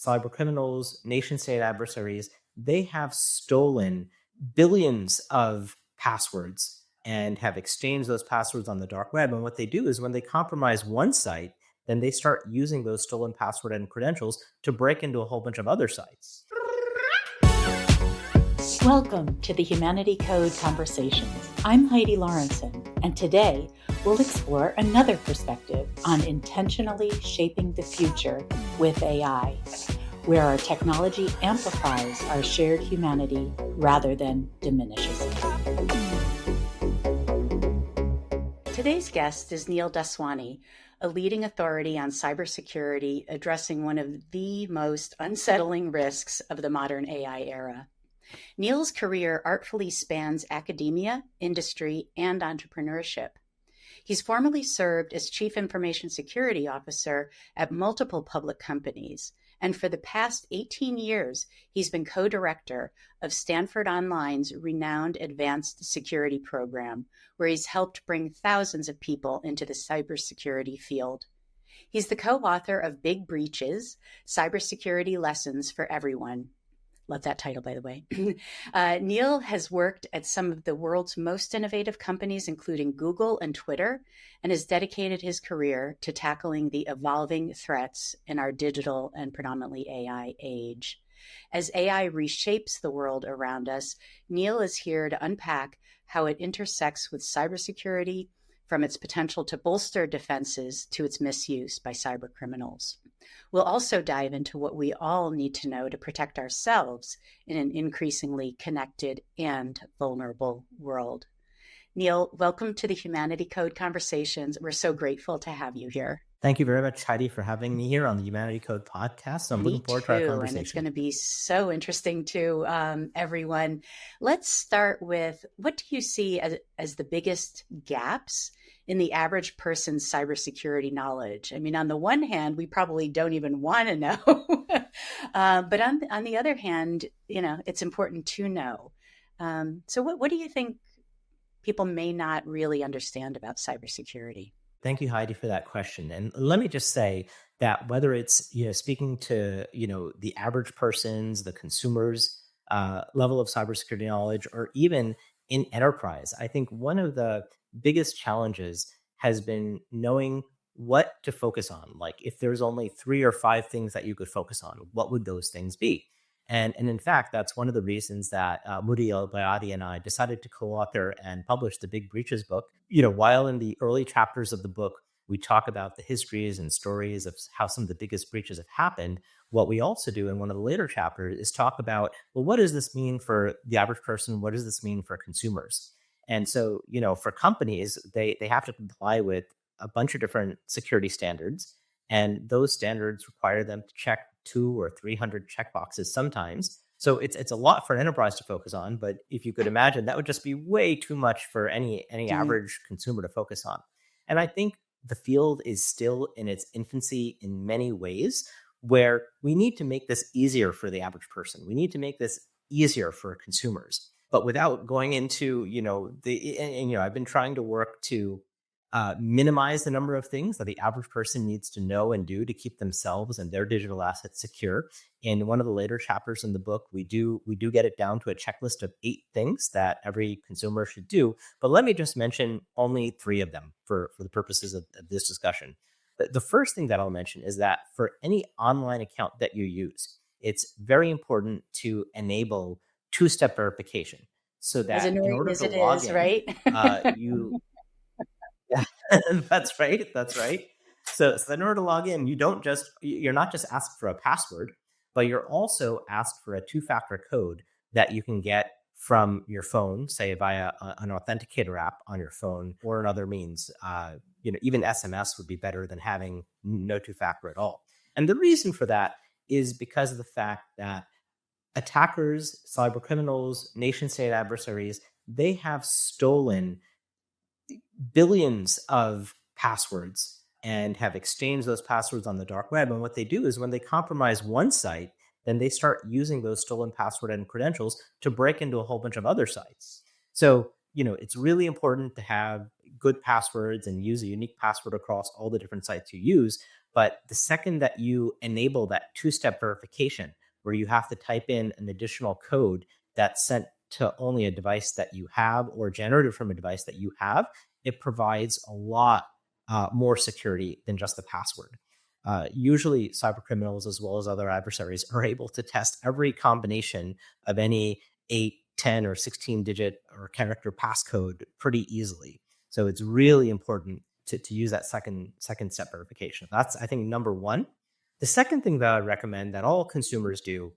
cyber criminals, nation state adversaries, they have stolen billions of passwords and have exchanged those passwords on the dark web. And what they do is when they compromise one site, then they start using those stolen password and credentials to break into a whole bunch of other sites. Welcome to the Humanity Code Conversations. I'm Heidi Lorenzen, and today we'll explore another perspective on intentionally shaping the future with AI, where our technology amplifies our shared humanity rather than diminishes it. Today's guest is Neil Daswani, a leading authority on cybersecurity, addressing one of the most unsettling risks of the modern AI era. Neil's career artfully spans academia, industry, and entrepreneurship. He's formerly served as Chief Information Security Officer at multiple public companies, and for the past 18 years, he's been co-director of Stanford Online's renowned advanced security program, where he's helped bring thousands of people into the cybersecurity field. He's the co-author of Big Breaches, Cybersecurity Lessons for Everyone. Love that title, by the way. Neil has worked at some of the world's most innovative companies, including Google and Twitter, and has dedicated his career to tackling the evolving threats in our digital and predominantly AI age. As AI reshapes the world around us, Neil is here to unpack how it intersects with cybersecurity, from its potential to bolster defenses to its misuse by cybercriminals. We'll also dive into what we all need to know to protect ourselves in an increasingly connected and vulnerable world. Neil, welcome to the Humanity Code Conversations. We're so grateful to have you here. Thank you very much, Heidi, for having me here on the Humanity Code podcast. So I'm looking forward to our conversation. And it's going to be so interesting to everyone. Let's start with, what do you see as the biggest gaps in the average person's cybersecurity knowledge? I mean, on the one hand, we probably don't even want to know, but on the other hand, it's important to know. So what do you think people may not really understand about cybersecurity? Thank you, Heidi, for that question. And let me just say that whether it's speaking to the average person's, the consumer's level of cybersecurity knowledge, or even in enterprise, I think one of the biggest challenges has been knowing what to focus on. Like, if there's only 3 or 5 things that you could focus on, what would those things be? And in fact, that's one of the reasons that Moody El-Bayadi and I decided to co-author and publish the Big Breaches book. While in the early chapters of the book, we talk about the histories and stories of how some of the biggest breaches have happened. What we also do in one of the later chapters is talk about, well, what does this mean for the average person? What does this mean for consumers? And so, for companies, they have to comply with a bunch of different security standards. And those standards require them to check 200 or 300 checkboxes sometimes. So it's a lot for an enterprise to focus on. But if you could imagine, that would just be way too much for any average consumer to focus on. And I think the field is still in its infancy in many ways, where we need to make this easier for the average person. We need to make this easier for consumers. But without going into, I've been trying to work to minimize the number of things that the average person needs to know and do to keep themselves and their digital assets secure. In one of the later chapters in the book, we do get it down to a checklist of 8 things that every consumer should do. But let me just mention only 3 of them for the purposes of this discussion. The first thing that I'll mention is that for any online account that you use, it's very important to enable 2-step verification, so that in order to log in, right? Yeah, that's right. So in order to log in, you're not just asked for a password, but you're also asked for a 2-factor code that you can get from your phone, say via an authenticator app on your phone or another means. Even SMS would be better than having no 2-factor at all. And the reason for that is because of the fact that attackers, cyber criminals, nation state adversaries, they have stolen billions of passwords and have exchanged those passwords on the dark web. And what they do is when they compromise one site, then they start using those stolen password and credentials to break into a whole bunch of other sites. So, it's really important to have good passwords and use a unique password across all the different sites you use. But the second that you enable that two-step verification, where you have to type in an additional code that's sent to only a device that you have or generated from a device that you have, it provides a lot more security than just the password. Usually, cyber criminals, as well as other adversaries, are able to test every combination of any 8, 10, or 16 digit or character passcode pretty easily. So it's really important to use that second step verification. That's, I think, number one. The second thing that I recommend that all consumers do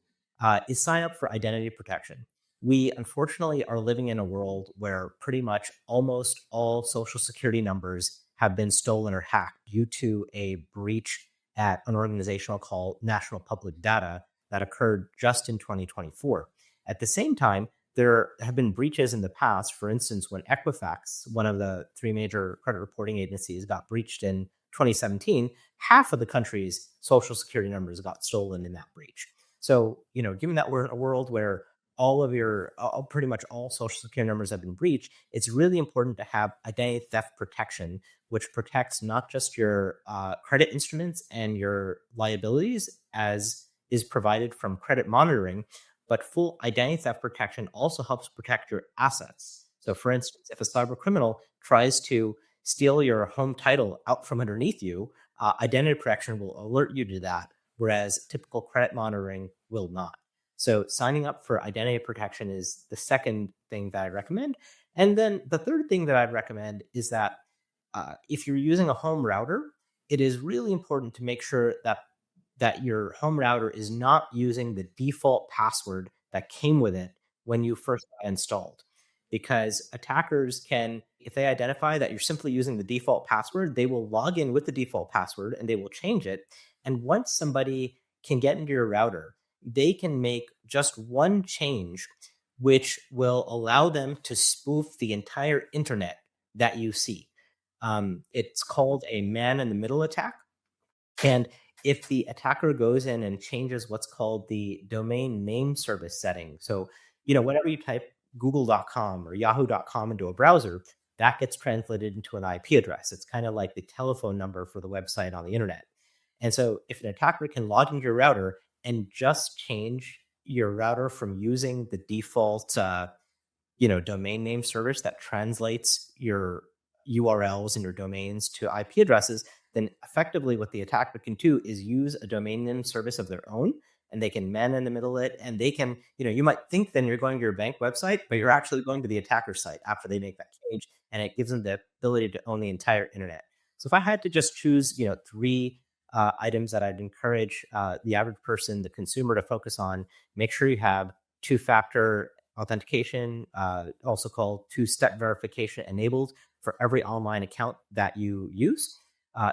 is sign up for identity protection. We unfortunately are living in a world where pretty much almost all social security numbers have been stolen or hacked due to a breach at an organization called National Public Data that occurred just in 2024. At the same time, there have been breaches in the past. For instance, when Equifax, one of the three major credit reporting agencies, got breached in 2017, half of the country's social security numbers got stolen in that breach. So, given that we're in a world where pretty much all social security numbers have been breached, it's really important to have identity theft protection, which protects not just your credit instruments and your liabilities, as is provided from credit monitoring, but full identity theft protection also helps protect your assets. So, for instance, if a cyber criminal tries to steal your home title out from underneath you, identity protection will alert you to that, whereas typical credit monitoring will not. So, signing up for identity protection is the second thing that I recommend. And then the third thing that I'd recommend is that if you're using a home router, it is really important to make sure that your home router is not using the default password that came with it when you first got installed. Because attackers can, if they identify that you're simply using the default password, they will log in with the default password and they will change it. And once somebody can get into your router, they can make just one change, which will allow them to spoof the entire internet that you see. It's called a man in the middle attack. And if the attacker goes in and changes what's called the domain name service setting, so, whenever you type google.com or yahoo.com into a browser, that gets translated into an IP address. It's kind of like the telephone number for the website on the internet. And so if an attacker can log into your router and just change your router from using the default domain name service that translates your URLs and your domains to IP addresses, then effectively what the attacker can do is use a domain name service of their own, and they can man in the middle it, and they can, you might think then you're going to your bank website, but you're actually going to the attacker site after they make that change, and it gives them the ability to own the entire internet. So if I had to just choose, three items that I'd encourage the average person, the consumer, to focus on, make sure you have two-factor authentication, also called two-step verification, enabled for every online account that you use.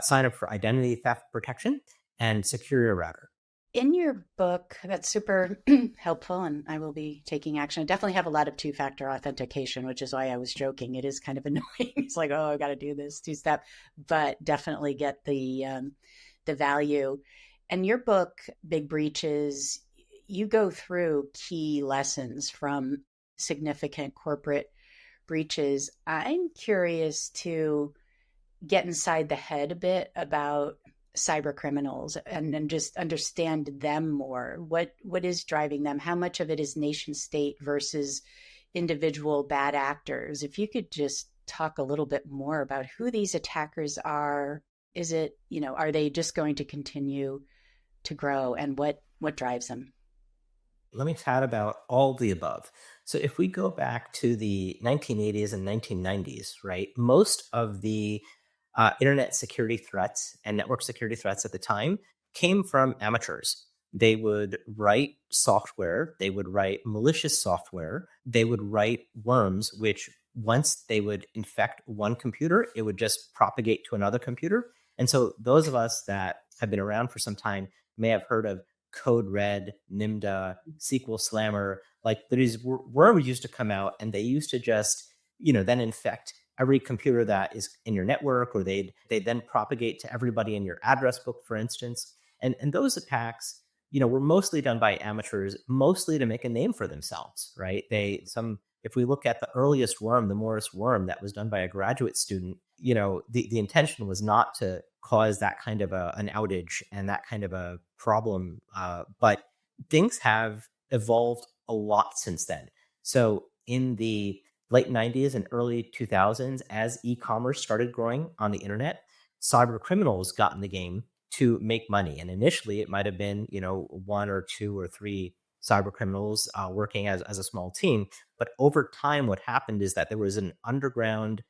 Sign up for identity theft protection, and secure your router. In your book, that's super helpful, and I will be taking action. I definitely have a lot of two-factor authentication, which is why I was joking. It is kind of annoying. It's like, oh, I got to do this two-step, but definitely get the value. And your book, Big Breaches, you go through key lessons from significant corporate breaches. I'm curious to get inside the head a bit about cyber criminals and just understand them more. What is driving them? How much of it is nation state versus individual bad actors? If you could just talk a little bit more about who these attackers are. Is it, are they just going to continue to grow, and what drives them? Let me chat about all the above. So if we go back to the 1980s and 1990s, right, most of the internet security threats and network security threats at the time came from amateurs. They would write software, they would write malicious software, they would write worms, which once they would infect one computer, it would just propagate to another computer. And so those of us that have been around for some time may have heard of Code Red, Nimda, SQL Slammer. Like, these worms used to come out, and they used to just, then infect every computer that is in your network, or they'd then propagate to everybody in your address book, for instance. And those attacks, were mostly done by amateurs, mostly to make a name for themselves, right? If we look at the earliest worm, the Morris worm that was done by a graduate student, the intention was not to cause that kind of an outage and that kind of a problem. But things have evolved a lot since then. So in the late 90s and early 2000s, as e-commerce started growing on the internet, cyber criminals got in the game to make money. And initially, it might have been, one or two or three cyber criminals working as a small team. But over time, what happened is that there was an underground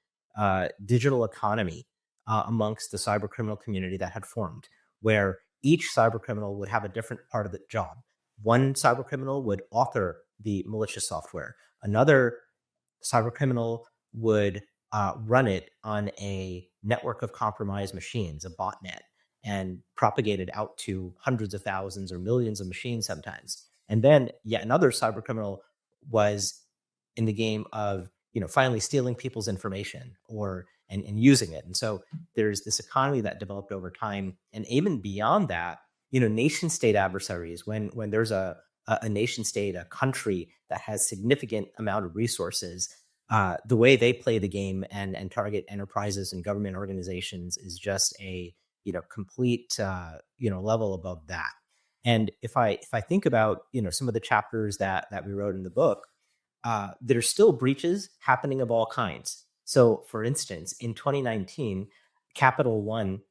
digital economy amongst the cyber criminal community that had formed, where each cyber criminal would have a different part of the job. One cyber criminal would author the malicious software. Another cyber criminal would run it on a network of compromised machines, a botnet, and propagate it out to hundreds of thousands or millions of machines sometimes. And then yet another cyber criminal was in the game of finally stealing people's information or and using it. And so there's this economy that developed over time. And even beyond that, nation state adversaries, when there's a nation state, a country that has significant amount of resources, the way they play the game and target enterprises and government organizations is just a complete level above that. And if I think about some of the chapters that we wrote in the book, there's still breaches happening of all kinds. So, for instance, in 2019, Capital One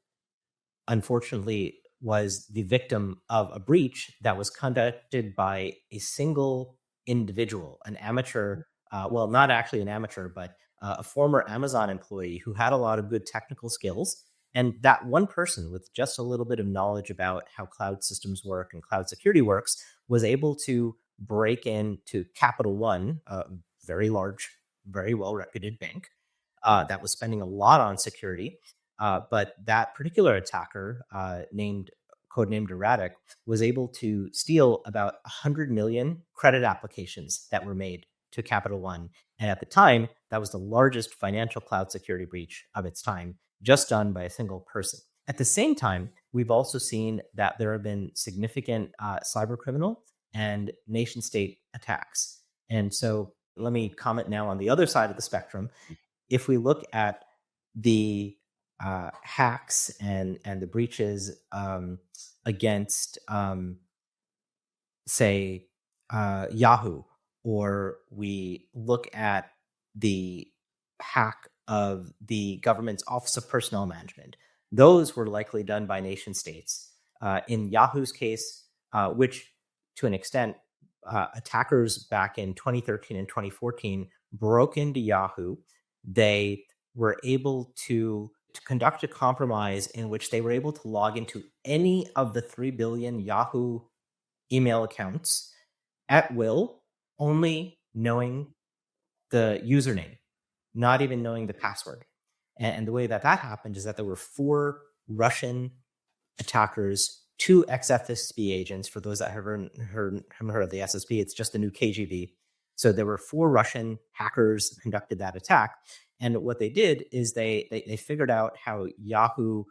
unfortunately was the victim of a breach that was conducted by a single individual, an amateur, well, not actually an amateur, but a former Amazon employee who had a lot of good technical skills. And that one person with just a little bit of knowledge about how cloud systems work and cloud security works was able to break into Capital One, a very large, very well-reputed bank that was spending a lot on security. But that particular attacker, codenamed Erratic, was able to steal about 100 million credit applications that were made to Capital One. And at the time, that was the largest financial cloud security breach of its time, just done by a single person. At the same time, we've also seen that there have been significant cyber criminal and nation state attacks. And so let me comment now on the other side of the spectrum. If we look at the hacks and the breaches against, say, Yahoo, or we look at the hack of the government's Office of Personnel Management, those were likely done by nation states. In Yahoo's case, which to an extent, attackers back in 2013 and 2014 broke into Yahoo. They were able to conduct a compromise in which they were able to log into any of the 3 billion Yahoo email accounts at will, only knowing the username, not even knowing the password. And the way that happened is that there were 4 Russian attackers, 2 ex-FSB agents. For those that haven't heard of the SSB, it's just the new KGB. So there were 4 Russian hackers that conducted that attack. And what they did is they figured out how Yahoo,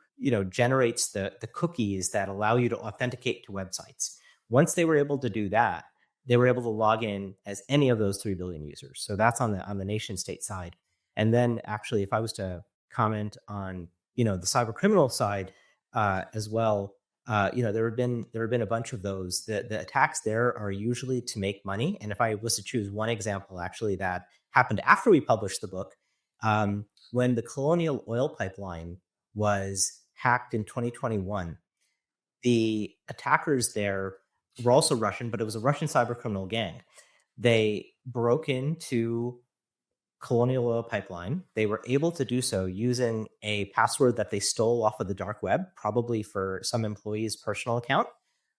generates the cookies that allow you to authenticate to websites. Once they were able to do that, they were able to log in as any of those 3 billion users. So that's on the nation state side. And then actually, if I was to comment on, the cyber criminal side as well, there have been a bunch of those. The attacks there are usually to make money. And if I was to choose one example, actually, that happened after we published the book, when the Colonial Oil Pipeline was hacked in 2021, the attackers there were also Russian, but it was a Russian cyber criminal gang. They broke into Colonial Oil Pipeline. They were able to do so using a password that they stole off of the dark web, probably for some employee's personal account.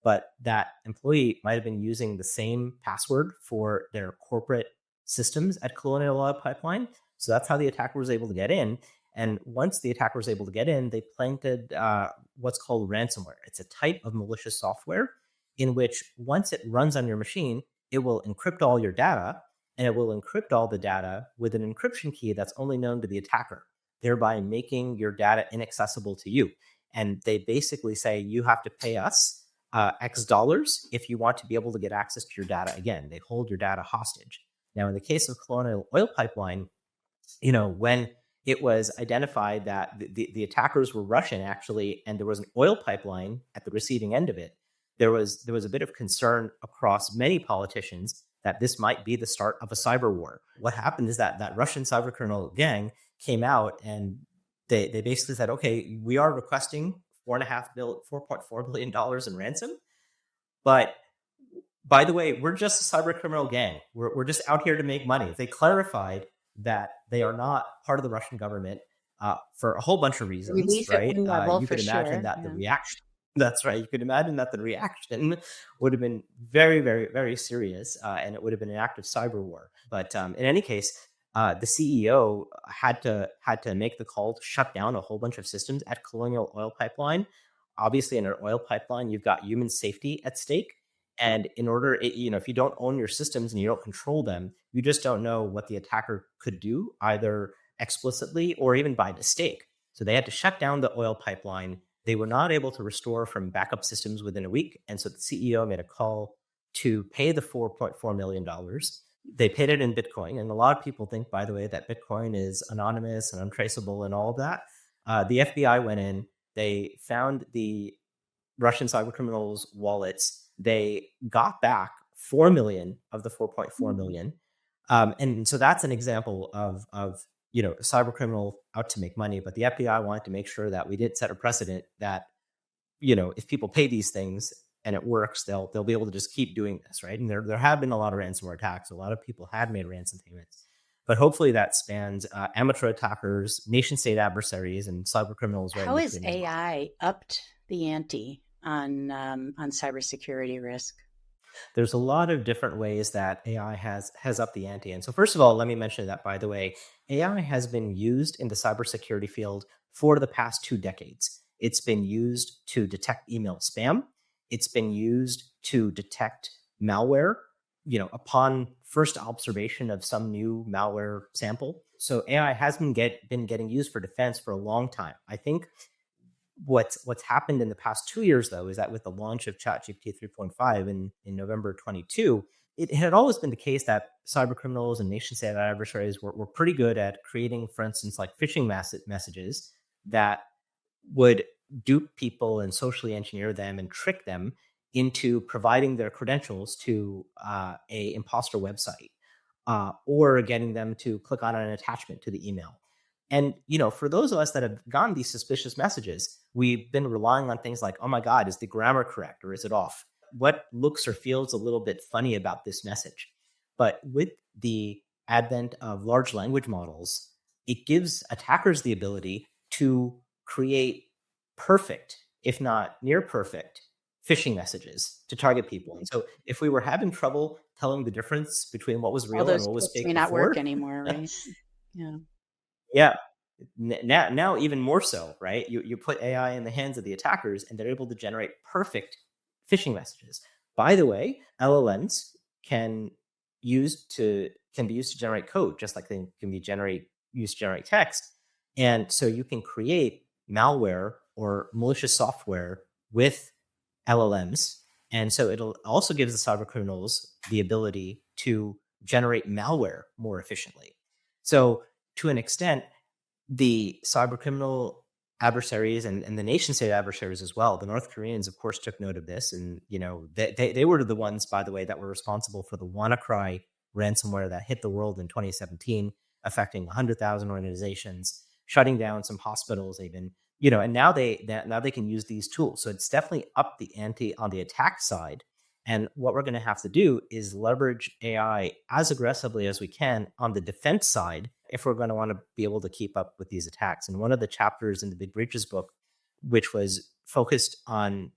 But that employee might have been using the same password for their corporate systems at Colonial Oil Pipeline. So that's how the attacker was able to get in. And once the attacker was able to get in, they planted what's called ransomware. It's a type of malicious software in which once it runs on your machine, it will encrypt all your data, and it will encrypt all the data with an encryption key that's only known to the attacker, thereby making your data inaccessible to you. And they basically say, you have to pay us X dollars if you want to be able to get access to your data again. They hold your data hostage. Now, in the case of Colonial Oil Pipeline, when it was identified that the attackers were Russian actually, and there was an oil pipeline at the receiving end of it. There was a bit of concern across many politicians that this might be the start of a cyber war. What happened is that that Russian cybercriminal gang came out and they basically said, okay, we are requesting 4.4 billion dollars in ransom, but by the way, we're just a cyber criminal gang. We're just out here to make money. They clarified that they are not part of the Russian government for a whole bunch of reasons, Release at right? one level You for could imagine sure. that the Yeah. reaction, that's right. You could imagine that the reaction would have been very, very, very serious, and it would have been an act of cyber war. But in any case, the CEO had to make the call to shut down a whole bunch of systems at Colonial Oil Pipeline. Obviously, in an oil pipeline, you've got human safety at stake, and in order, if you don't own your systems and you don't control them, you just don't know what the attacker could do, either explicitly or even by mistake. So they had to shut down the oil pipeline. They were not able to restore from backup systems within a week. And so the CEO made a call to pay the $4.4 million. They paid it in Bitcoin. And a lot of people think, by the way, that Bitcoin is anonymous and untraceable and all of that. The FBI went in, they found the Russian cybercriminals' wallets. They got back 4 million of the 4.4 million. And so that's an example of a cyber criminal out to make money. But the FBI wanted to make sure that we did set a precedent that, if people pay these things and it works, they'll be able to just keep doing this, right? And there have been a lot of ransomware attacks. A lot of people had made ransom payments. But hopefully that spans amateur attackers, nation state adversaries, and cyber criminals right in How has between as well. AI upped the ante on cybersecurity risk? There's a lot of different ways that AI has upped the ante. And so, first of all, let me mention that, by the way, AI has been used in the cybersecurity field for the past 2 decades. It's been used to detect email spam. It's been used to detect malware, upon first observation of some new malware sample. So AI has been getting used for defense for a long time. I think what's happened in the past 2 years, though, is that with the launch of ChatGPT 3.5 in November 22, it had always been the case that cyber criminals and nation state adversaries were pretty good at creating, for instance, like phishing messages that would dupe people and socially engineer them and trick them into providing their credentials to a imposter website, or getting them to click on an attachment to the email. And for those of us that have gotten these suspicious messages, we've been relying on things like, oh my God, is the grammar correct or is it off? What looks or feels a little bit funny about this message? But with the advent of large language models, it gives attackers the ability to create perfect, if not near perfect, phishing messages to target people. And so if we were having trouble telling the difference between what was All real and those what was tricks may fake not work before, anymore, right? Yeah. yeah, now even more so, right? You put AI in the hands of the attackers, and they're able to generate perfect phishing messages. By the way, LLMs can be used to generate code, just like they can be used to generate text. And so you can create malware or malicious software with LLMs. And so it'll also gives the cyber criminals the ability to generate malware more efficiently. So to an extent, the cyber criminal adversaries and the nation state adversaries as well. The North Koreans, of course, took note of this. And, they were the ones, by the way, that were responsible for the WannaCry ransomware that hit the world in 2017, affecting 100,000 organizations, shutting down some hospitals even, and now they can use these tools. So it's definitely up the ante on the attack side. And what we're going to have to do is leverage AI as aggressively as we can on the defense side if we're going to want to be able to keep up with these attacks. And one of the chapters in the Big Breaches book, which was focused on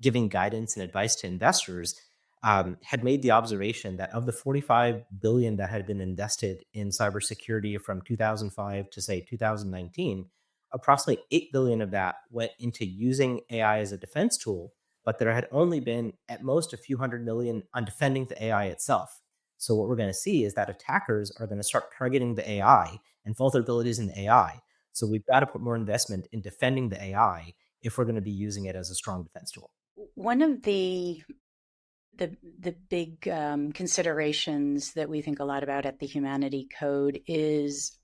giving guidance and advice to investors, had made the observation that of the 45 billion that had been invested in cybersecurity from 2005 to say 2019, approximately 8 billion of that went into using AI as a defense tool, but there had only been at most a few hundred million on defending the AI itself. So what we're going to see is that attackers are going to start targeting the AI and vulnerabilities in the AI. So we've got to put more investment in defending the AI if we're going to be using it as a strong defense tool. One of the big considerations that we think a lot about at the Humanity Code is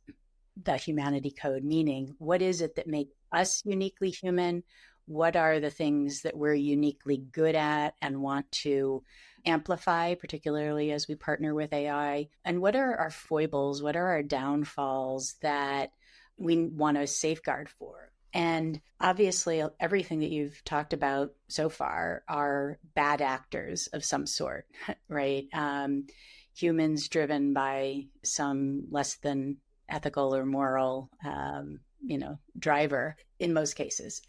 the humanity code, meaning what is it that makes us uniquely human? What are the things that we're uniquely good at and want to amplify, particularly as we partner with AI? And what are our foibles? What are our downfalls that we want to safeguard for? And obviously, everything that you've talked about so far are bad actors of some sort, right? Humans driven by some less than ethical or moral, driver in most cases.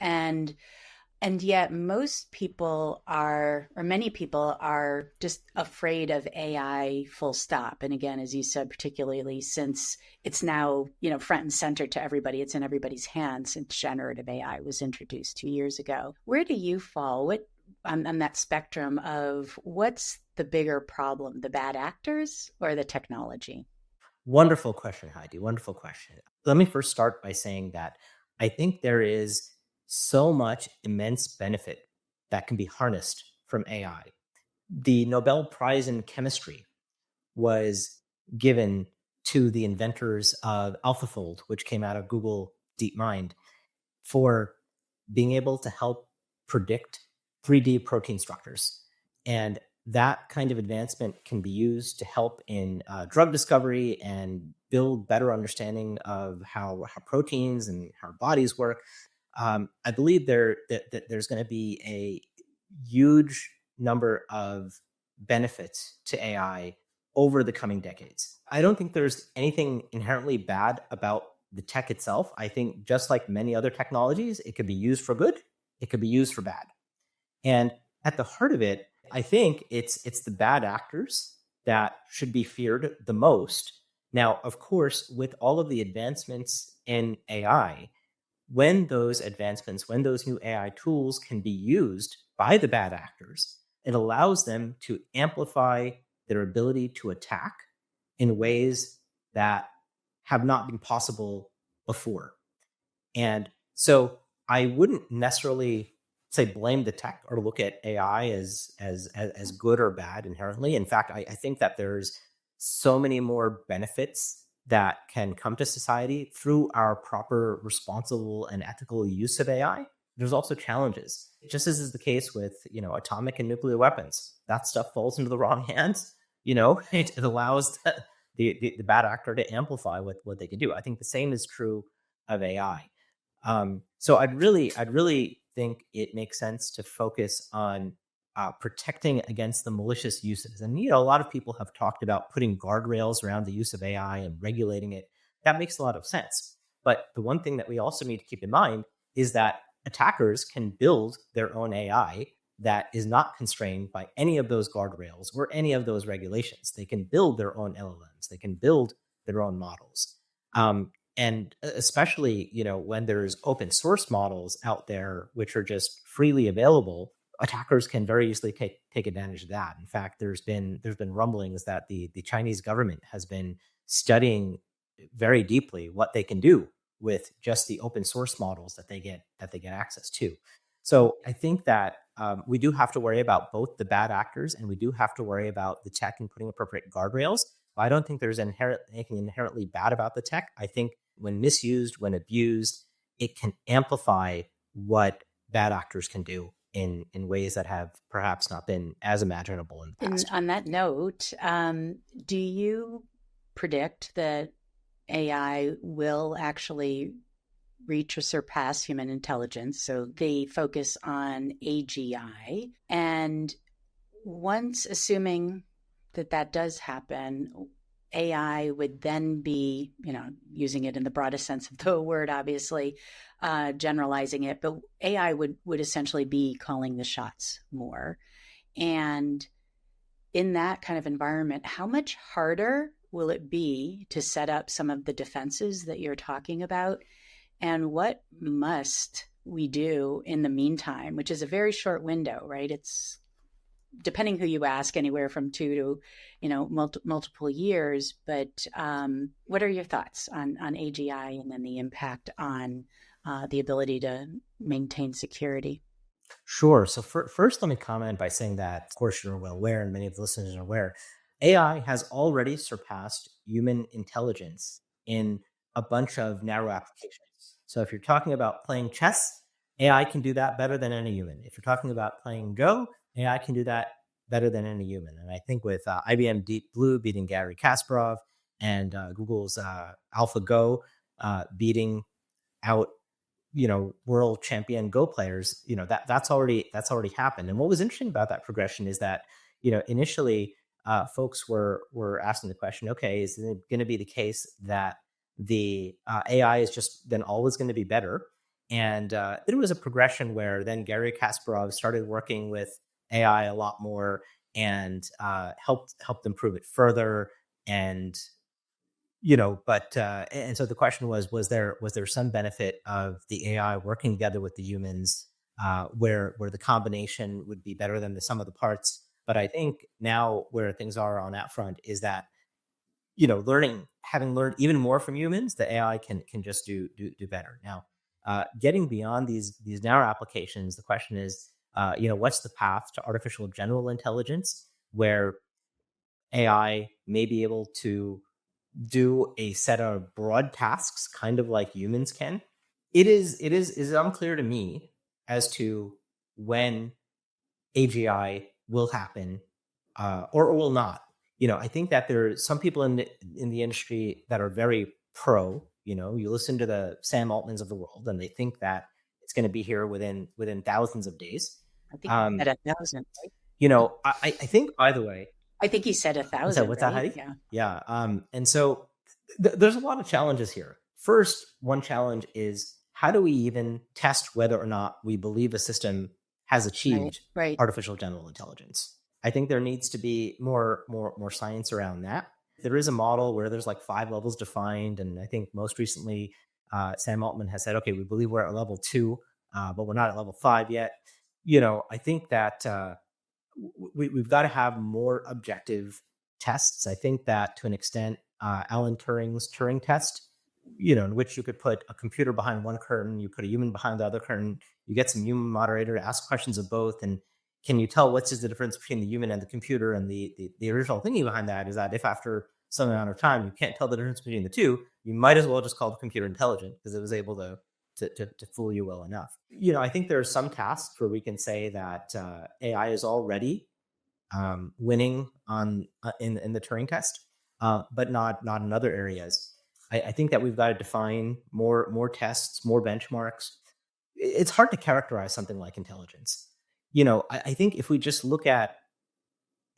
And yet most people are, or many people are, just afraid of AI full stop. And again, as you said, particularly since it's now, front and center to everybody, it's in everybody's hands since generative AI was introduced 2 years ago. Where do you fall? What on that spectrum of what's the bigger problem, the bad actors or the technology? Wonderful question, Heidi. Wonderful question. Let me first start by saying that I think there is so much immense benefit that can be harnessed from AI. The Nobel Prize in Chemistry was given to the inventors of AlphaFold, which came out of Google DeepMind, for being able to help predict 3D protein structures. And that kind of advancement can be used to help in drug discovery and build better understanding of how proteins and how bodies work. I believe that there's going to be a huge number of benefits to AI over the coming decades. I don't think there's anything inherently bad about the tech itself. I think just like many other technologies, it could be used for good, it could be used for bad. And at the heart of it, I think it's the bad actors that should be feared the most. Now, of course, with all of the advancements in AI, when those advancements, when those new AI tools can be used by the bad actors, it allows them to amplify their ability to attack in ways that have not been possible before. And so I wouldn't necessarily say blame the tech or look at AI as good or bad inherently. In fact, I think that there's so many more benefits that can come to society through our proper, responsible, and ethical use of AI. There's also challenges, just as is the case with atomic and nuclear weapons. That stuff falls into the wrong hands. It allows the bad actor to amplify what they can do. I think the same is true of AI. So I'd really think it makes sense to focus on protecting against the malicious uses. And a lot of people have talked about putting guardrails around the use of AI and regulating it. That makes a lot of sense. But the one thing that we also need to keep in mind is that attackers can build their own AI that is not constrained by any of those guardrails or any of those regulations. They can build their own LLMs. They can build their own models. And especially, when there's open source models out there, which are just freely available, attackers can very easily take advantage of that. In fact, there's been rumblings that the Chinese government has been studying very deeply what they can do with just the open source models that they get access to. So I think that we do have to worry about both the bad actors and we do have to worry about the tech and putting appropriate guardrails. I don't think there's anything inherently bad about the tech. I think when misused, when abused, it can amplify what bad actors can do in ways that have perhaps not been as imaginable in the past. And on that note, do you predict that AI will actually reach or surpass human intelligence? So they focus on AGI. And once assuming that does happen, AI would then be, using it in the broadest sense of the word, obviously, generalizing it, but AI would essentially be calling the shots more. And in that kind of environment, how much harder will it be to set up some of the defenses that you're talking about? And what must we do in the meantime, which is a very short window, right? It's, depending who you ask, anywhere from 2 to multiple years. But what are your thoughts on AGI and then the impact on the ability to maintain security? Sure. So first, let me comment by saying that, of course, you're well aware, and many of the listeners are aware, AI has already surpassed human intelligence in a bunch of narrow applications. So if you're talking about playing chess, AI can do that better than any human. If you're talking about playing Go, AI can do that better than any human. And I think with IBM Deep Blue beating Gary Kasparov and Google's AlphaGo beating out world champion Go players, that's already happened. And what was interesting about that progression is that initially folks were asking the question, okay, is it going to be the case that the AI is just then always going to be better? And there was a progression where then Gary Kasparov started working with AI a lot more and helped improve it further. And but and so the question was there some benefit of the AI working together with the humans, where the combination would be better than the sum of the parts? But I think now where things are on that front is that having learned even more from humans, the AI can just do better. Now, getting beyond these narrow applications, the question is, what's the path to artificial general intelligence, where AI may be able to do a set of broad tasks, kind of like humans can. It is unclear to me as to when AGI will happen, or will not. I think that there are some people in the industry that are very pro. You listen to the Sam Altmans of the world, and they think that it's going to be here within thousands of days. I think he said 1,000, right? I think, by the way, I think he said what's 1,000, that, right? Heidi? Yeah. Yeah. And so there's a lot of challenges here. First, one challenge is, how do we even test whether or not we believe a system has achieved Right. artificial general intelligence? I think there needs to be more science around that. There is a model where there's like 5 levels defined, and I think most recently Sam Altman has said, okay, we believe we're at level 2, but we're not at level 5 yet. I think that we've got to have more objective tests. I think that to an extent, Alan Turing's Turing test, in which you could put a computer behind one curtain, you put a human behind the other curtain, you get some human moderator to ask questions of both, and can you tell what's the difference between the human and the computer? And the original thinking behind that is that if after some amount of time you can't tell the difference between the two, you might as well just call the computer intelligent, because it was able to fool you well enough. I think there are some tasks where we can say that AI is already winning on in the Turing test, but not in other areas. I think that we've got to define more tests, more benchmarks. It's hard to characterize something like intelligence. I think if we just look at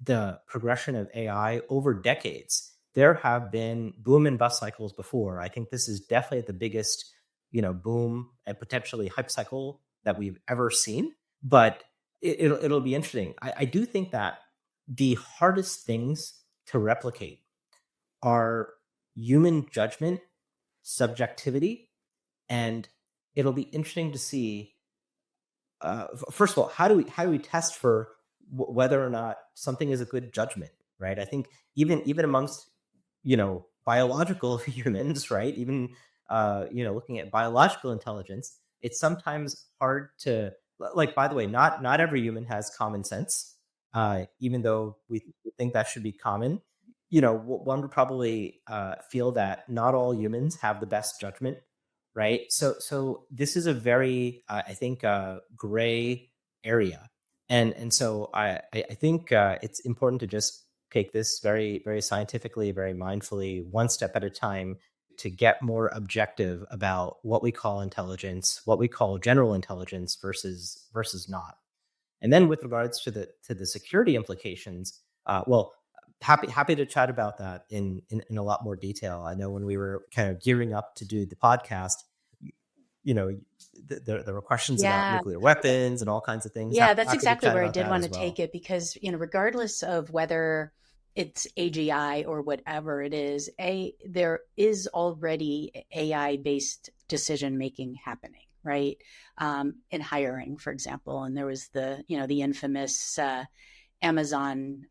the progression of AI over decades, there have been boom and bust cycles before. I think this is definitely the biggest, boom and potentially hype cycle that we've ever seen. But it'll be interesting. I do think that the hardest things to replicate are human judgment, subjectivity, and it'll be interesting to see. First of all, how do we test for whether or not something is a good judgment, right? I think even amongst biological humans, right? Even looking at biological intelligence, it's sometimes hard to, like. By the way, not every human has common sense, even though we think that should be common. One would probably feel that not all humans have the best judgment, right? So this is a very, I think, gray area, and so I think it's important to just take this very, very scientifically, very mindfully, one step at a time, to get more objective about what we call intelligence, what we call general intelligence versus not. And then with regards to the security implications, well, happy to chat about that in a lot more detail. I know when we were kind of gearing up to do the podcast, there were questions about Yeah. nuclear weapons and all kinds of things. Yeah, that's Happy to exactly chat where I about did that want as to take well. it, because, regardless of whether it's AGI or whatever it is, there is already AI based decision making happening, right? In hiring, for example. And there was the infamous Amazon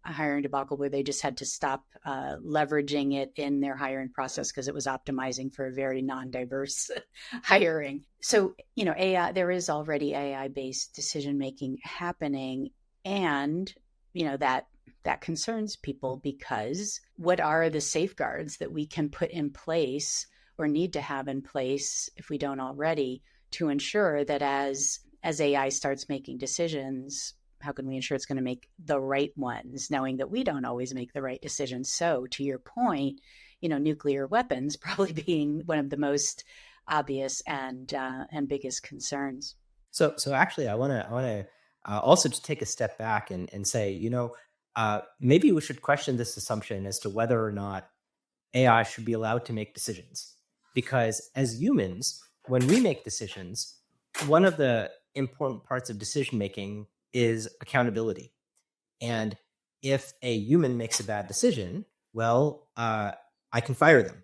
hiring debacle, where they just had to stop leveraging it in their hiring process because it was optimizing for a very non-diverse hiring. So, AI, there is already AI-based decision making happening, and that concerns people, because what are the safeguards that we can put in place or need to have in place, if we don't already, to ensure that as AI starts making decisions, how can we ensure it's going to make the right ones, knowing that we don't always make the right decisions? So, to your point, nuclear weapons probably being one of the most obvious and biggest concerns. So actually, I want to also just take a step back and say, maybe we should question this assumption as to whether or not AI should be allowed to make decisions. Because as humans, when we make decisions, one of the important parts of decision making is accountability. And if a human makes a bad decision, well, I can fire them,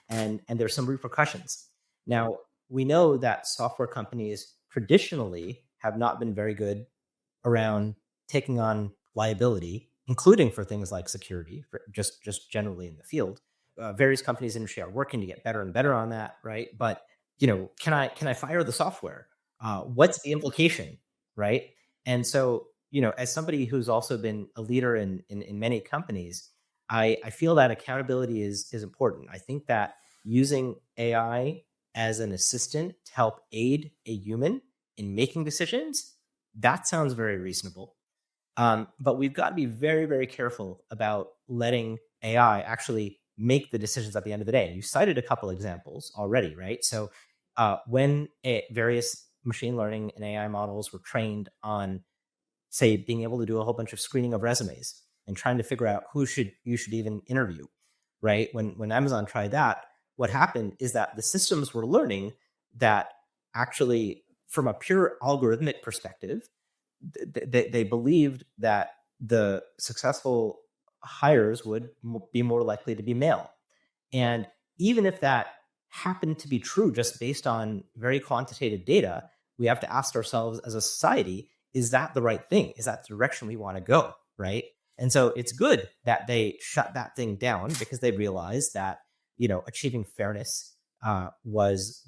and there's some repercussions. Now we know that software companies traditionally have not been very good around taking on liability, including for things like security, for just generally in the field. Various companies in the industry are working to get better and better on that, right? But can I fire the software? What's the implication, right? And so, as somebody who's also been a leader in many companies, I feel that accountability is important. I think that using AI as an assistant to help aid a human in making decisions, that sounds very reasonable. But we've got to be very, very careful about letting AI actually make the decisions at the end of the day. You cited a couple examples already, right? So when various machine learning and AI models were trained on, say, being able to do a whole bunch of screening of resumes and trying to figure out who you should even interview, right? When Amazon tried that, what happened is that the systems were learning that actually, from a pure algorithmic perspective, they believed that the successful hires would be more likely to be male. And even if that happened to be true just based on very quantitative data, we have to ask ourselves as a society, is that the right thing? Is that the direction we want to go? Right. And so it's good that they shut that thing down because they realized that, achieving fairness was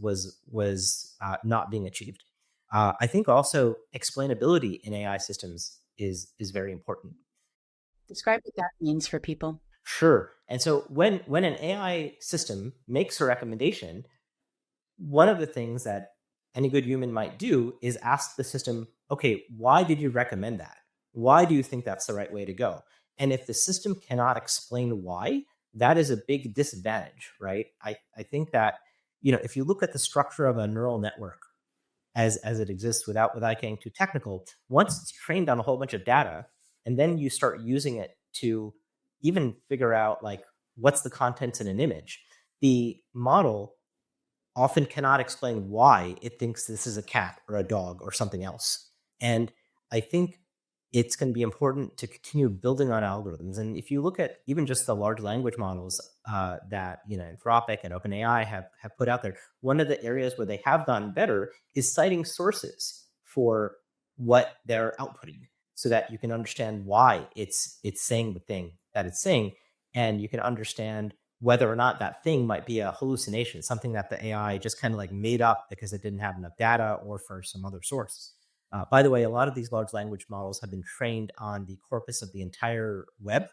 not being achieved. I think also explainability in AI systems is very important. Describe what that means for people. Sure. And so when an AI system makes a recommendation, one of the things that any good human might do is ask the system, okay, why did you recommend that? Why do you think that's the right way to go? And if the system cannot explain why, that is a big disadvantage, right? I think that, if you look at the structure of a neural network as it exists without getting too technical, once it's trained on a whole bunch of data, and then you start using it to even figure out like what's the contents in an image, the model often cannot explain why it thinks this is a cat or a dog or something else. And I think it's going to be important to continue building on algorithms. And if you look at even just the large language models that Anthropic and OpenAI have put out there, one of the areas where they have done better is citing sources for what they're outputting, so that you can understand why it's saying the thing that it's saying, and you can understand whether or not that thing might be a hallucination, something that the AI just kind of like made up because it didn't have enough data or for some other source. By the way, a lot of these large language models have been trained on the corpus of the entire web.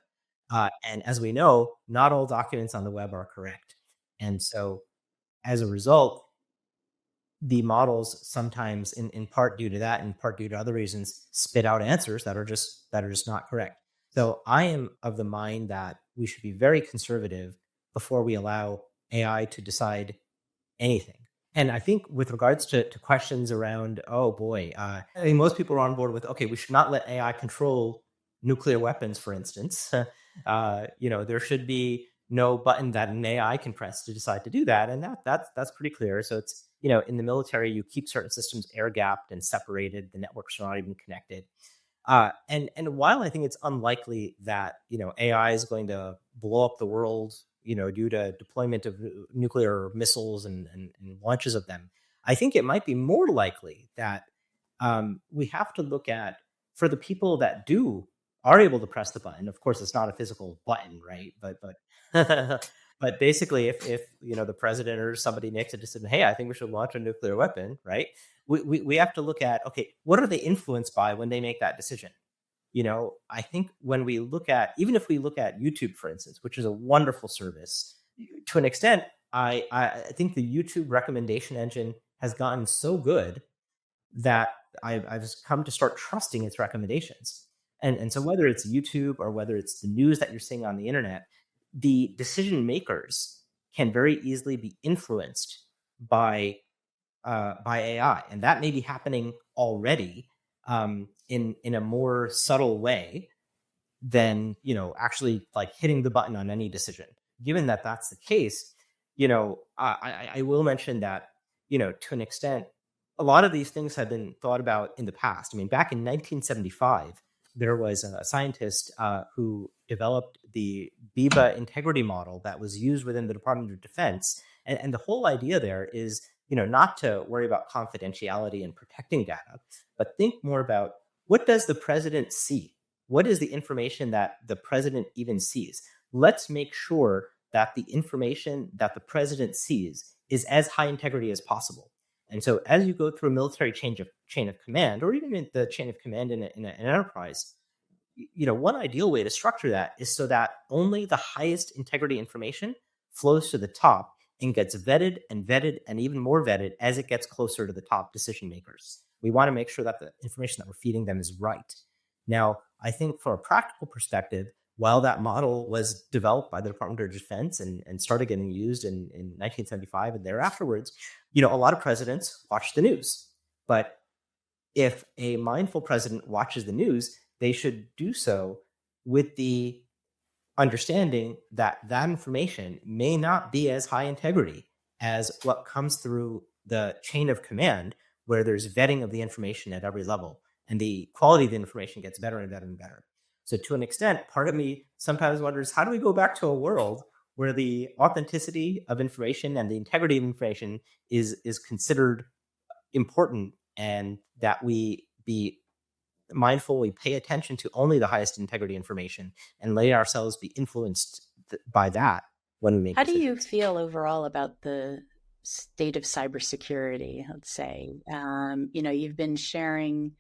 And as we know, not all documents on the web are correct. And so as a result, the models sometimes, in part due to that, in part due to other reasons, spit out answers that are just not correct. So I am of the mind that we should be very conservative before we allow AI to decide anything. And I think with regards to questions around, oh boy, I think most people are on board with, okay, we should not let AI control nuclear weapons, for instance. There should be no button that an AI can press to decide to do that, and that's pretty clear. So it's in the military, you keep certain systems air gapped and separated. The networks are not even connected. And while I think it's unlikely that AI is going to blow up the world, due to deployment of nuclear missiles and launches of them, I think it might be more likely that we have to look at, for the people that are able to press the button. Of course, it's not a physical button, right? But but basically, if the president or somebody makes a decision, hey, I think we should launch a nuclear weapon, right? We have to look at, okay, what are they influenced by when they make that decision? I think when we look at, even if we look at YouTube, for instance, which is a wonderful service, to an extent, I think the YouTube recommendation engine has gotten so good that I've come to start trusting its recommendations. And so whether it's YouTube or whether it's the news that you're seeing on the internet, the decision makers can very easily be influenced by AI, and that may be happening already in a more subtle way than actually like hitting the button on any decision. Given that that's the case, I will mention that to an extent, a lot of these things have been thought about in the past. I mean, back in 1975, there was a scientist who developed the Biba integrity model that was used within the Department of Defense, and the whole idea there is not to worry about confidentiality and protecting data, but think more about what does the president see, what is the information that the president even sees? Let's make sure that the information that the president sees is as high integrity as possible. And so, as you go through a military chain of command, or even in the chain of command in an enterprise, one ideal way to structure that is so that only the highest integrity information flows to the top and gets vetted and even more vetted as it gets closer to the top decision makers. We want to make sure that the information that we're feeding them is right. Now, I think from a practical perspective, while that model was developed by the Department of Defense and started getting used in 1975 and thereafterwards, a lot of presidents watch the news. But if a mindful president watches the news, they should do so with the understanding that that information may not be as high integrity as what comes through the chain of command, where there's vetting of the information at every level and the quality of the information gets better and better and better. So to an extent, part of me sometimes wonders, how do we go back to a world where the authenticity of information and the integrity of information is considered important, and that we be mindful, we pay attention to only the highest integrity information and let ourselves be influenced by that when we make How do decisions. you feel overall about the state of cybersecurity? Let's say, you've been sharing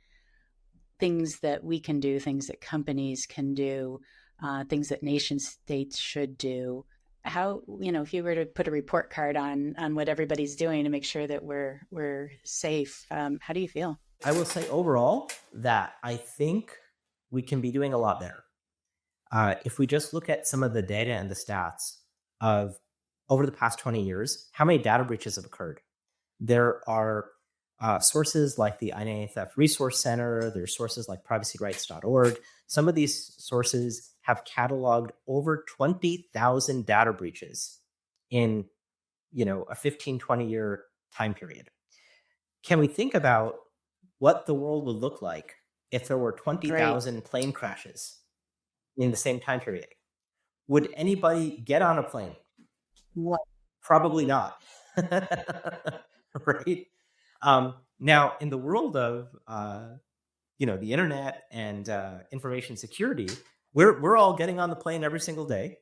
things that we can do, things that companies can do, things that nation states should do. How, if you were to put a report card on what everybody's doing to make sure that we're safe, how do you feel? I will say overall that I think we can be doing a lot better. If we just look at some of the data and the stats of over the past 20 years, how many data breaches have occurred? There are sources like the Identity Theft Resource Center. There's sources like privacyrights.org. Some of these sources have cataloged over 20,000 data breaches in a 15, 20-year time period. Can we think about what the world would look like if there were 20,000 plane crashes in the same time period? Would anybody get on a plane? What? Probably not. Right? Now, in the world of the internet and information security, we're all getting on the plane every single day,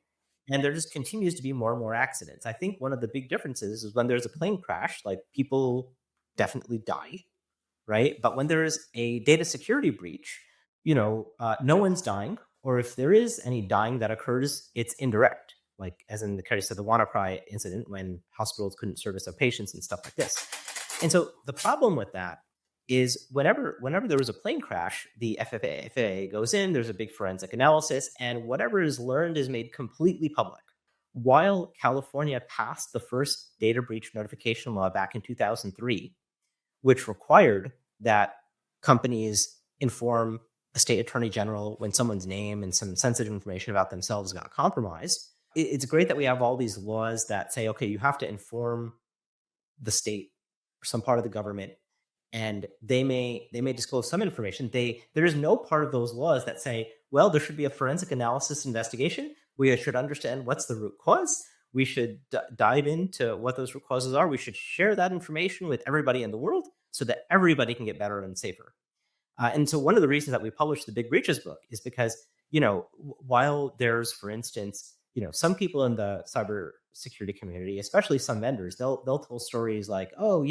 and there just continues to be more and more accidents. I think one of the big differences is when there's a plane crash, like people definitely die, right? But when there is a data security breach, no one's dying, or if there is any dying that occurs, it's indirect, like as in the case of the WannaCry incident when hospitals couldn't service their patients and stuff like this. And so the problem with that is whenever there was a plane crash, the FAA goes in, there's a big forensic analysis, and whatever is learned is made completely public. While California passed the first data breach notification law back in 2003, which required that companies inform a state attorney general when someone's name and some sensitive information about themselves got compromised, it's great that we have all these laws that say, okay, you have to inform the state or some part of the government, and they may disclose some information. There is no part of those laws that say, well, there should be a forensic analysis investigation. We should understand what's the root cause. We should dive into what those root causes are. We should share that information with everybody in the world so that everybody can get better and safer. And so one of the reasons that we published the Big Breaches book is because, while there's, for instance, some people in the cybersecurity community, especially some vendors, they'll tell stories like, oh,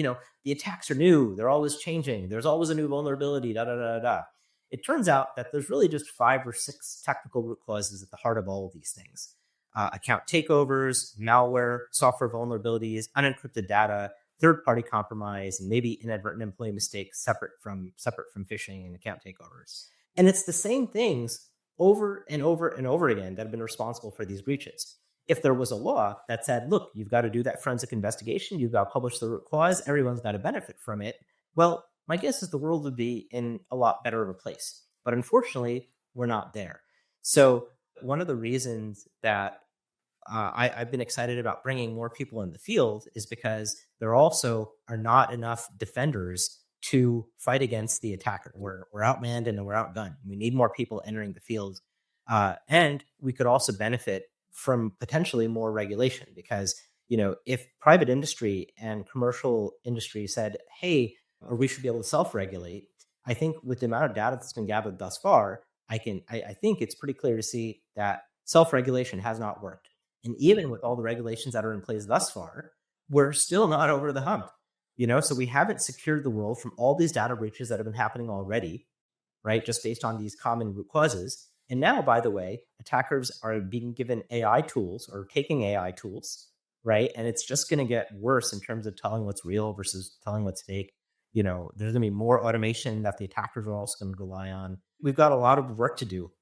the attacks are new. They're always changing. There's always a new vulnerability, da, da, da, da. It turns out that there's really just 5 or 6 technical root causes at the heart of all of these things. account takeovers, malware, software vulnerabilities, unencrypted data, third-party compromise, and maybe inadvertent employee mistakes separate from phishing and account takeovers. And it's the same things over and over and over again that have been responsible for these breaches. If there was a law that said, look, you've got to do that forensic investigation, you've got to publish the root cause, everyone's got to benefit from it, well, my guess is the world would be in a lot better of a place. But unfortunately, we're not there. So one of the reasons that I've been excited about bringing more people in the field is because there also are not enough defenders to fight against the attacker. We're outmanned and we're outgunned. We need more people entering the field. And we could also benefit from potentially more regulation because, if private industry and commercial industry said, hey, or we should be able to self-regulate, I think with the amount of data that's been gathered thus far, I think it's pretty clear to see that self-regulation has not worked. And even with all the regulations that are in place thus far, we're still not over the hump. So we haven't secured the world from all these data breaches that have been happening already, right? Just based on these common root causes. And now, by the way, attackers are being given AI tools or taking AI tools, right? And it's just going to get worse in terms of telling what's real versus telling what's fake. There's going to be more automation that the attackers are also going to rely on. We've got a lot of work to do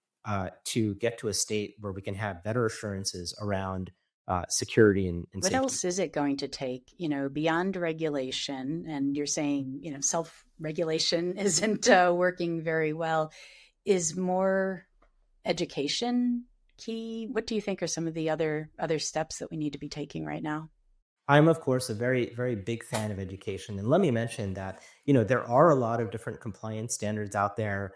to get to a state where we can have better assurances around security and What safety. else is it going to take, beyond regulation? And you're saying, self-regulation isn't working very well. Is more education key? What do you think are some of the other steps that we need to be taking right now? I'm, of course, a very, very big fan of education. And let me mention that, there are a lot of different compliance standards out there.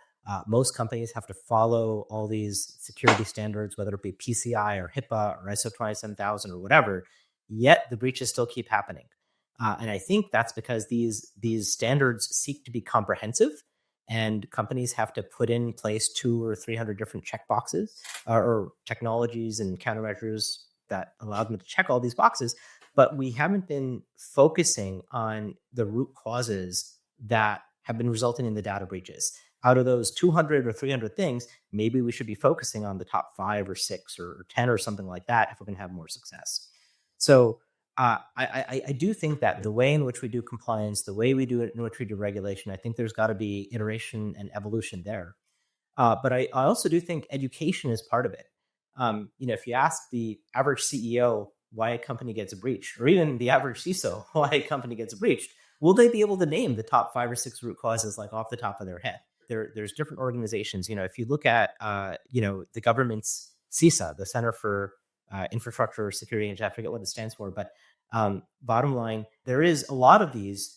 Most companies have to follow all these security standards, whether it be PCI or HIPAA or ISO 27000 or whatever, yet the breaches still keep happening. And I think that's because these standards seek to be comprehensive, and companies have to put in place 200 or 300 different checkboxes or technologies and countermeasures that allow them to check all these boxes. But we haven't been focusing on the root causes that have been resulting in the data breaches. Out of those 200 or 300 things, maybe we should be focusing on the top 5 or 6 or 10 or something like that if we're going to have more success. So I do think that the way in which we do compliance, the way we do it, in which we do regulation, I think there's got to be iteration and evolution there. But I also do think education is part of it. If you ask the average CEO why a company gets breached, or even the average CISO why a company gets breached, will they be able to name the top 5 or 6 root causes like off the top of their head? There's different organizations. If you look at the government's CISA, the Center for Infrastructure Security, and I forget what it stands for, but bottom line, there is a lot of these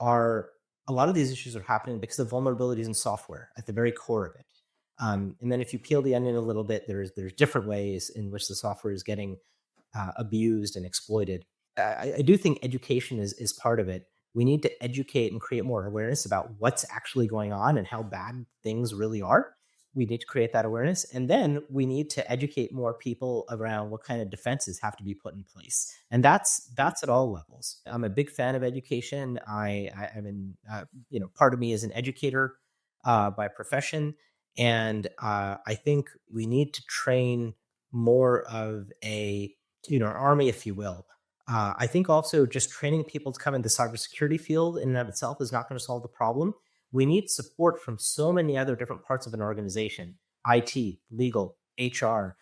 issues are happening because of vulnerabilities in software at the very core of it. And then if you peel the onion a little bit, there's different ways in which the software is getting abused and exploited. I do think education is part of it. We need to educate and create more awareness about what's actually going on and how bad things really are. We need to create that awareness. And then we need to educate more people around what kind of defenses have to be put in place. And that's at all levels. I'm a big fan of education. I'm in, part of me is an educator by profession. And I think we need to train more of an army, if you will. I think also just training people to come in the cybersecurity field in and of itself is not going to solve the problem. We need support from so many other different parts of an organization: IT, legal, HR.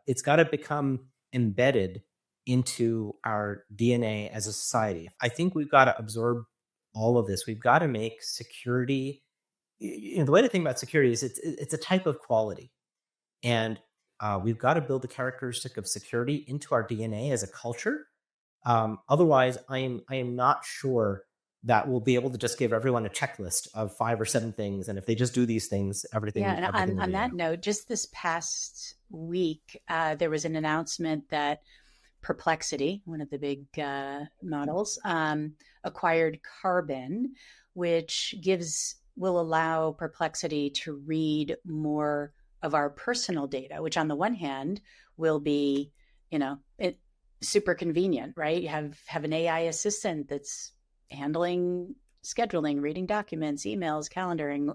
It's got to become embedded into our DNA as a society. I think we've got to absorb all of this. We've got to make security. The way to think about security is it's a type of quality, and we've got to build the characteristic of security into our DNA as a culture. Otherwise, I am not sure that we'll be able to just give everyone a checklist of 5 or 7 things, and if they just do these things, everything. Yeah, and everything on that note, just this past week, there was an announcement that Perplexity, one of the big models, acquired Carbon, which will allow Perplexity to read more of our personal data, which on the one hand will be, it super convenient, right? You have an AI assistant that's handling scheduling, reading documents, emails, calendaring,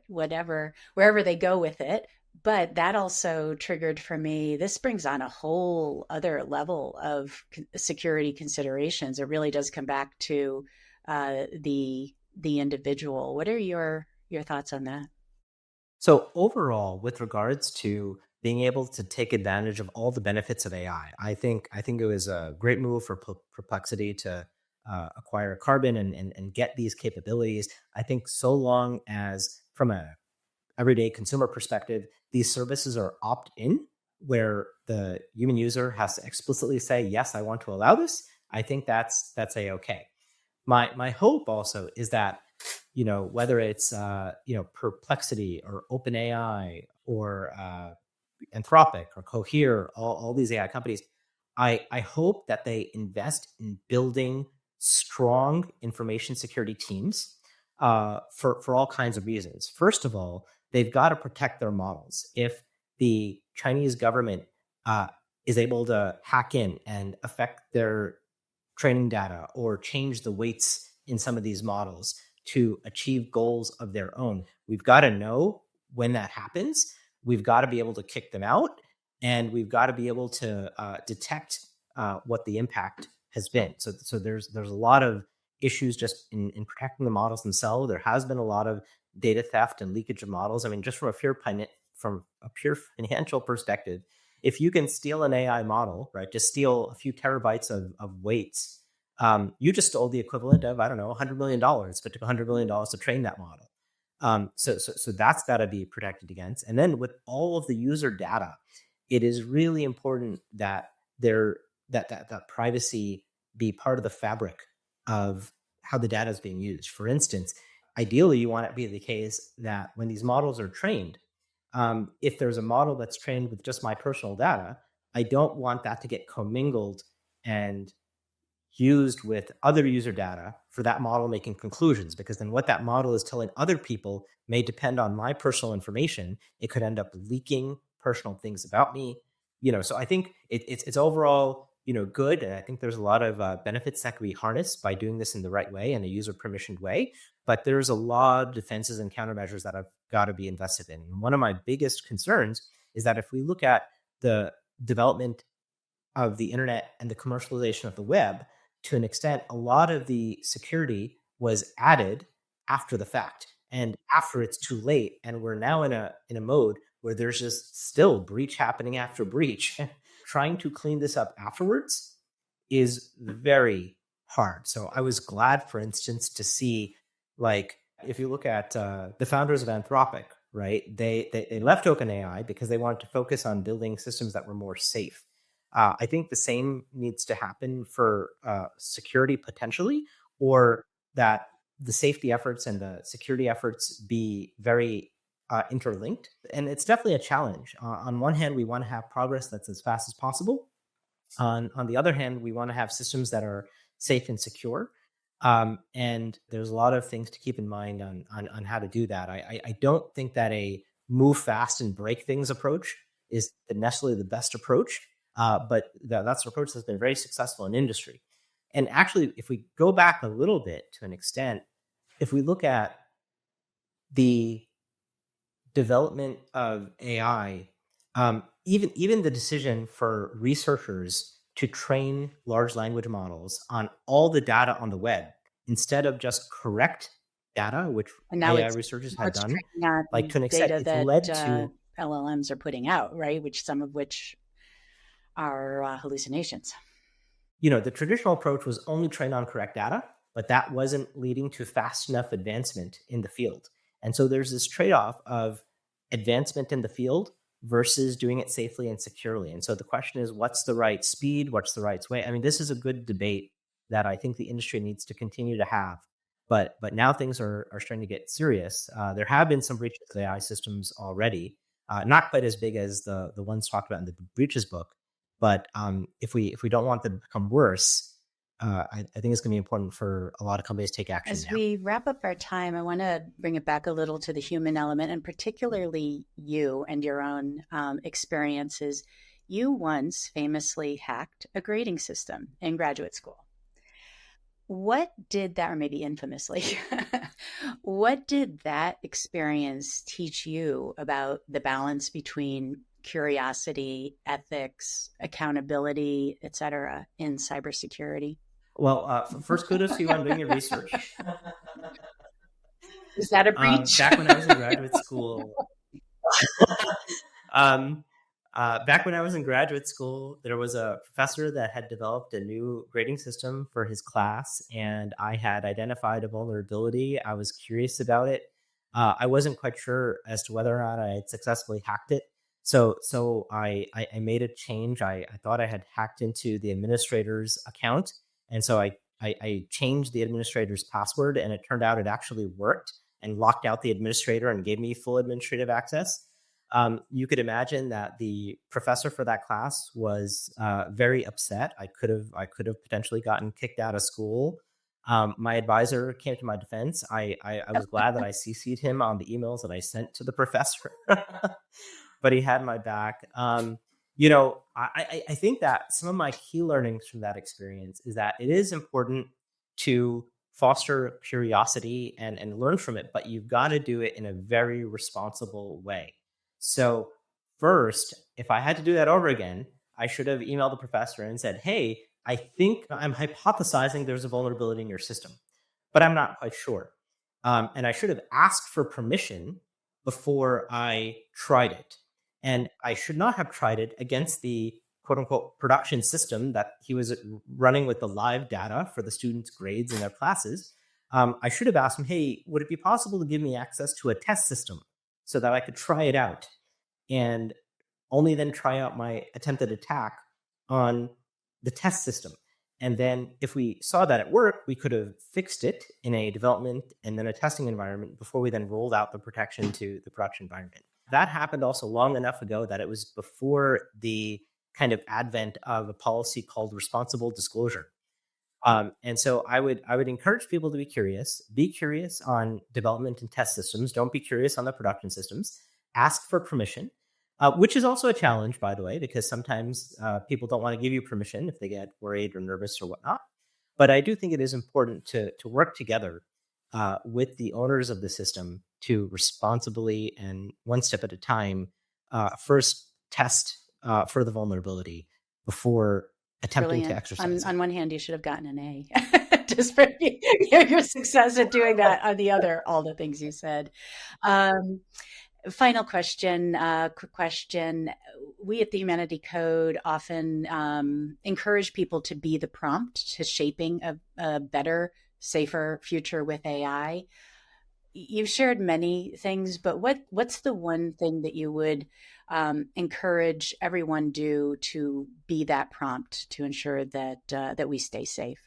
whatever, wherever they go with it, But that also triggered for me, this brings on a whole other level of security considerations. It really does come back to the individual. What are your thoughts on that? So overall, with regards to being able to take advantage of all the benefits of AI, I think it was a great move for Perplexity to acquire Carbon and get these capabilities. I think so long as from a everyday consumer perspective, these services are opt in, where the human user has to explicitly say, "Yes, I want to allow this." I think that's a okay. My hope also is that whether it's Perplexity or OpenAI or Anthropic or Cohere, all these AI companies, I hope that they invest in building strong information security teams for all kinds of reasons. First of all, they've got to protect their models. If the Chinese government uh, is able to hack in and affect their training data or change the weights in some of these models to achieve goals of their own, we've got to know when that happens. We've got to be able to kick them out, and we've got to be able to detect what the impact has been. So there's a lot of issues just in protecting the models themselves. There has been a lot of data theft and leakage of models. I mean, just from a pure financial perspective, if you can steal an AI model, right, just steal a few terabytes of weights, you just stole the equivalent of, I don't know, $100 million. If it took $100 million to train that model. So that's got to be protected against. And then with all of the user data, it is really important that that privacy be part of the fabric of how the data is being used. For instance, ideally, you want it to be the case that when these models are trained, if there's a model that's trained with just my personal data, I don't want that to get commingled and used with other user data for that model making conclusions, because then what that model is telling other people may depend on my personal information. It could end up leaking personal things about me. So I think it's overall good, and I think there's a lot of benefits that can be harnessed by doing this in the right way, in a user permissioned way. But there's a lot of defenses and countermeasures that have got to be invested in. And one of my biggest concerns is that if we look at the development of the internet and the commercialization of the web, to an extent, a lot of the security was added after the fact and after it's too late. And we're now in a mode where there's just still breach happening after breach. Trying to clean this up afterwards is very hard. So I was glad, for instance, to see, like, if you look at the founders of Anthropic, right? They left OpenAI because they wanted to focus on building systems that were more safe. I think the same needs to happen for security potentially, or that the safety efforts and the security efforts be very interlinked. And it's definitely a challenge. On one hand, we want to have progress that's as fast as possible. On the other hand, we want to have systems that are safe and secure. And there's a lot of things to keep in mind on how to do that. I don't think that a move fast and break things approach is necessarily the best approach, but that's an approach that's been very successful in industry. And actually, if we go back a little bit to an extent, if we look at the development of AI, even the decision for researchers to train large language models on all the data on the web instead of just correct data, which And now AI it's researchers now had it's done, training like on to an extent, data it's that led to LLMs are putting out, right? Which some of which are hallucinations. the traditional approach was only trained on correct data, but that wasn't leading to fast enough advancement in the field. And so there's this trade off of advancement in the field versus doing it safely and securely. And so the question is, what's the right speed? What's the right way? I mean, this is a good debate that I think the industry needs to continue to have. But now things are starting to get serious. There have been some breaches of AI systems already, not quite as big as the ones talked about in the breaches book, but if we don't want them to become worse, I think it's going to be important for a lot of companies to take action As now. we wrap up our time, I want to bring it back a little to the human element, and particularly you and your own experiences. You once famously hacked a grading system in graduate school. What did that, or maybe infamously, what did that experience teach you about the balance between curiosity, ethics, accountability, et cetera, in cybersecurity? Well, first, kudos to you on doing your research. Is that a breach? Back when I was in graduate school, um, back when I was in graduate school, there was a professor that had developed a new grading system for his class, and I had identified a vulnerability. I was curious about it. I wasn't quite sure as to whether or not I had successfully hacked it. So I made a change. I thought I had hacked into the administrator's account, and so I changed the administrator's password, and it turned out it actually worked and locked out the administrator and gave me full administrative access. You could imagine that the professor for that class was very upset. I could have potentially gotten kicked out of school. My advisor came to my defense. I was glad that I CC'd him on the emails that I sent to the professor, but he had my back. I think that some of my key learnings from that experience is that it is important to foster curiosity and learn from it, but you've got to do it in a very responsible way. So, first, if I had to do that over again, I should have emailed the professor and said, "Hey, I think I'm hypothesizing there's a vulnerability in your system, but I'm not quite sure." And I should have asked for permission before I tried it. And I should not have tried it against the quote unquote production system that he was running with the live data for the students' grades in their classes. I should have asked him, "Hey, would it be possible to give me access to a test system so that I could try it out and only then try out my attempted attack on the test system?" And then if we saw that it worked, we could have fixed it in a development and then a testing environment before we then rolled out the protection to the production environment. That happened also long enough ago that it was before the kind of advent of a policy called responsible disclosure. And so I would encourage people to be curious. Be curious on development and test systems. Don't be curious on the production systems. Ask for permission, which is also a challenge, by the way, because sometimes people don't want to give you permission if they get worried or nervous or whatnot. But I do think it is important to work together with the owners of the system to responsibly and one step at a time first test for the vulnerability before attempting to Brilliant. exercise it. On one hand, you should have gotten an A just for your success at doing that. On the other, all the things you said. Um, Final question, quick question. We at the Humanity Code often encourage people to be the prompt to shaping a better, safer future with AI. You've shared many things, but what's the one thing that you would encourage everyone do to be that prompt to ensure that that we stay safe?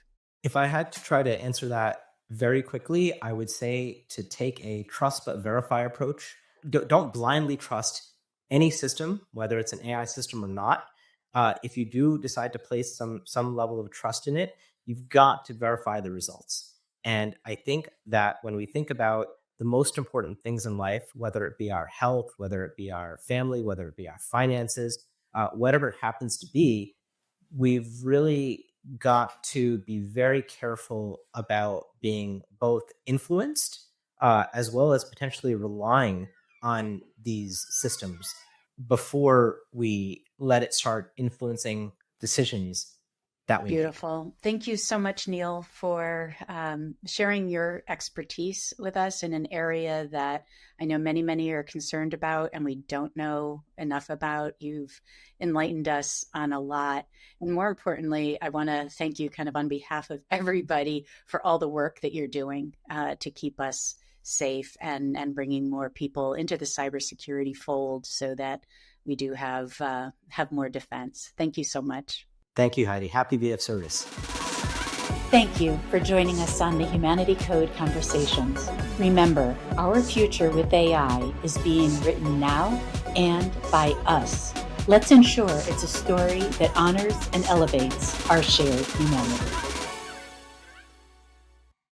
If I had to try to answer that very quickly, I would say to take a trust but verify approach. Don't blindly trust any system, whether it's an AI system or not. If you do decide to place some level of trust in it, you've got to verify the results. And I think that when we think about the most important things in life, whether it be our health, whether it be our family, whether it be our finances, whatever it happens to be, we've really got to be very careful about being both influenced as well as potentially relying on these systems before we let it start influencing decisions that we make. Beautiful. Thank you so much, Neil, for sharing your expertise with us in an area that I know many, many are concerned about and we don't know enough about. You've enlightened us on a lot. And more importantly, I want to thank you kind of on behalf of everybody for all the work that you're doing to keep us safe and bringing more people into the cybersecurity fold so that we do have more defense. Thank you so much. Thank you, Heidi. Happy to be of service. Thank you for joining us on the Humanity Code Conversations. Remember, our future with AI is being written now and by us. Let's ensure it's a story that honors and elevates our shared humanity.